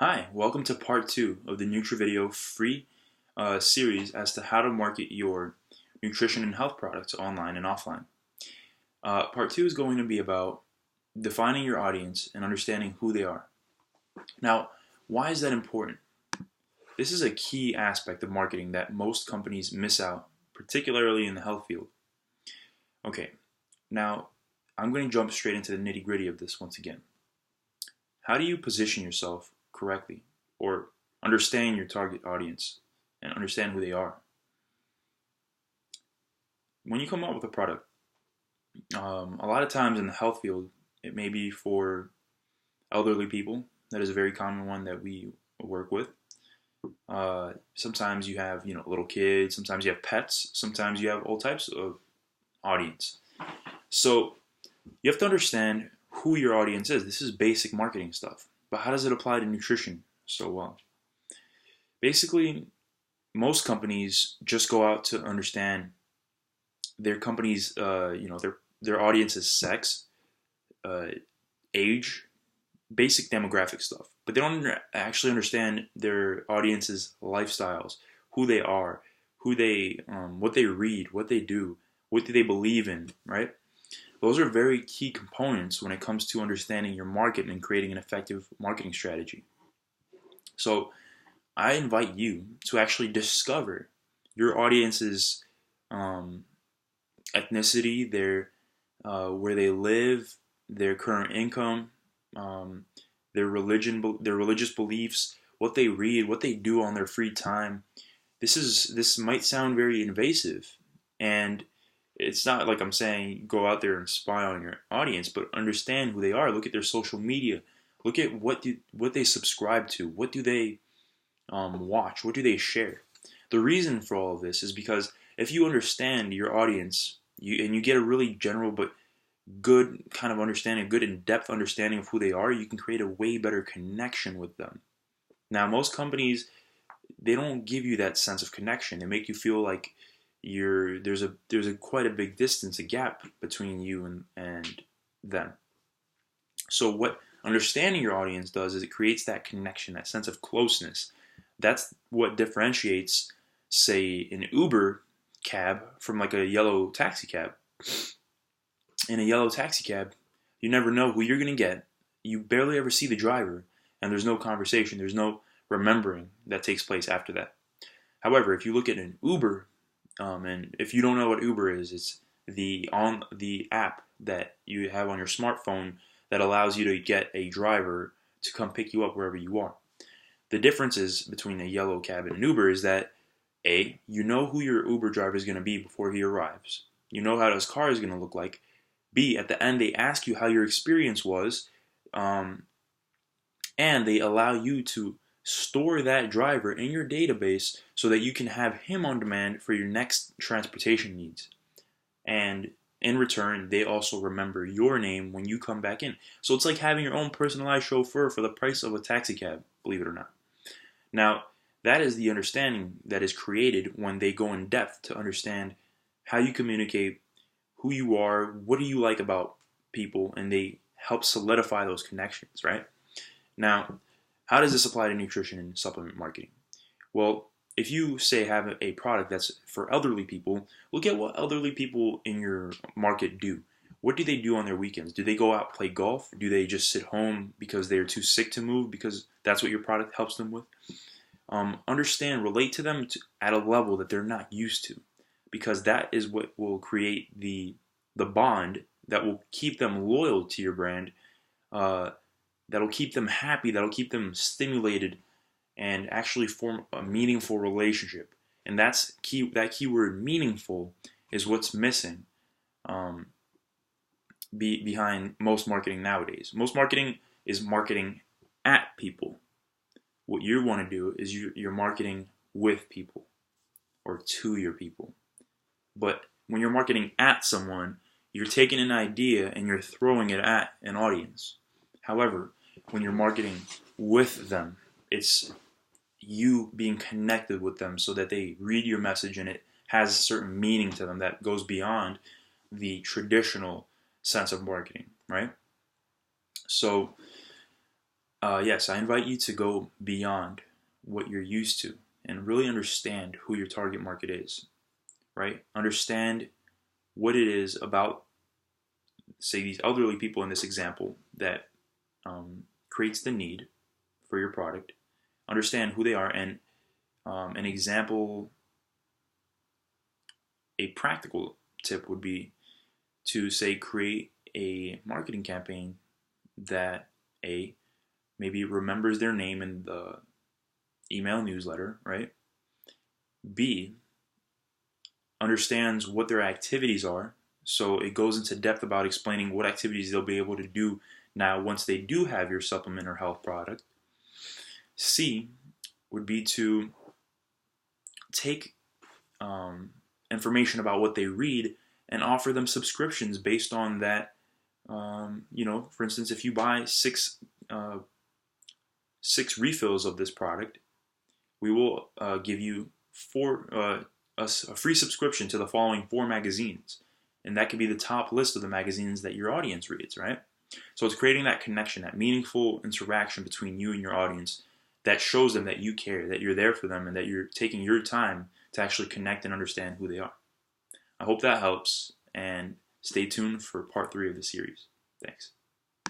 Hi, welcome to part 2 of the NutriVideo free series as to how to market your nutrition and health products online and offline. Part 2 is going to be about defining your audience and understanding who they are. Now, why is that important? This is a key aspect of marketing that most companies miss out, particularly in the health field. Okay, now I'm going to jump straight into the nitty-gritty of this once again. How do you position yourself correctly or understand your target audience and understand who they are? When you come up with a product, a lot of times in the health field, it may be for elderly people. That is a very common one that we work with. Sometimes you have, little kids. Sometimes you have pets. Sometimes you have all types of audience. So you have to understand who your audience is. This is basic marketing stuff. But how does it apply to nutrition so well? Basically, most companies just go out to understand their company's, their audience's sex, age, basic demographic stuff. But they don't actually understand their audience's lifestyles, who they are, what they read, what they do, what do they believe in, right? Those are very key components when it comes to understanding your market and creating an effective marketing strategy. So I invite you to actually discover your audience's ethnicity, where they live, their current income, their religion, their religious beliefs, what they read, what they do on their free time. This might sound very invasive, and it's not like I'm saying go out there and spy on your audience, but understand who they are. Look at their social media. Look at what they subscribe to. What do they watch? What do they share? The reason for all of this is because if you understand your audience, and you get a really general but good kind of understanding, good in-depth understanding of who they are, you can create a way better connection with them. Now, most companies, they don't give you that sense of connection. They make you feel like there's a quite a big distance, a gap between you and them. So what understanding your audience does is it creates that connection, that sense of closeness. That's what differentiates, say, an Uber cab from like a yellow taxi cab. In a yellow taxi cab, you never know who you're going to get. You barely ever see the driver, and there's no conversation. There's no remembering that takes place after that. However, if you look at an Uber, and if you don't know what Uber is, it's the app that you have on your smartphone that allows you to get a driver to come pick you up wherever you are. The differences between a yellow cab and an Uber is that A, you know who your Uber driver is going to be before he arrives. You know how his car is going to look like. B, at the end they ask you how your experience was, and they allow you to store that driver in your database so that you can have him on demand for your next transportation needs. And in return, they also remember your name when you come back in. So it's like having your own personalized chauffeur for the price of a taxi cab, believe it or not. Now, that is the understanding that is created when they go in depth to understand how you communicate, who you are, what do you like about people, and they help solidify those connections, right? Now, how does this apply to nutrition and supplement marketing? Well, if you say have a product that's for elderly people, look at what elderly people in your market do. What do they do on their weekends? Do they go out and play golf? Do they just sit home because they're too sick to move because that's what your product helps them with? Understand, relate to them at a level that they're not used to, because that is what will create the bond that will keep them loyal to your brand, that'll keep them happy, that'll keep them stimulated, and actually form a meaningful relationship. And that's key. That keyword "meaningful" is what's missing behind most marketing nowadays. Most marketing is marketing at people. What you want to do is you're marketing with people or to your people. But when you're marketing at someone, you're taking an idea and you're throwing it at an audience. However, when you're marketing with them, it's you being connected with them so that they read your message and it has a certain meaning to them that goes beyond the traditional sense of marketing, right? So Yes, I invite you to go beyond what you're used to and really understand who your target market is, right? Understand what it is about, say, these elderly people in this example that creates the need for your product. Understand who they are, and an example, a practical tip would be to, say, create a marketing campaign that A, maybe remembers their name in the email newsletter, right? B, understands what their activities are. So it goes into depth about explaining what activities they'll be able to do now once they do have your supplement or health product. C would be to take information about what they read and offer them subscriptions based on that. For instance, if you buy six refills of this product, we will give you a free subscription to the following 4 magazines, and that could be the top list of the magazines that your audience reads, right? So it's creating that connection, that meaningful interaction between you and your audience that shows them that you care, that you're there for them, and that you're taking your time to actually connect and understand who they are. I hope that helps, and stay tuned for part 3 of the series. Thanks.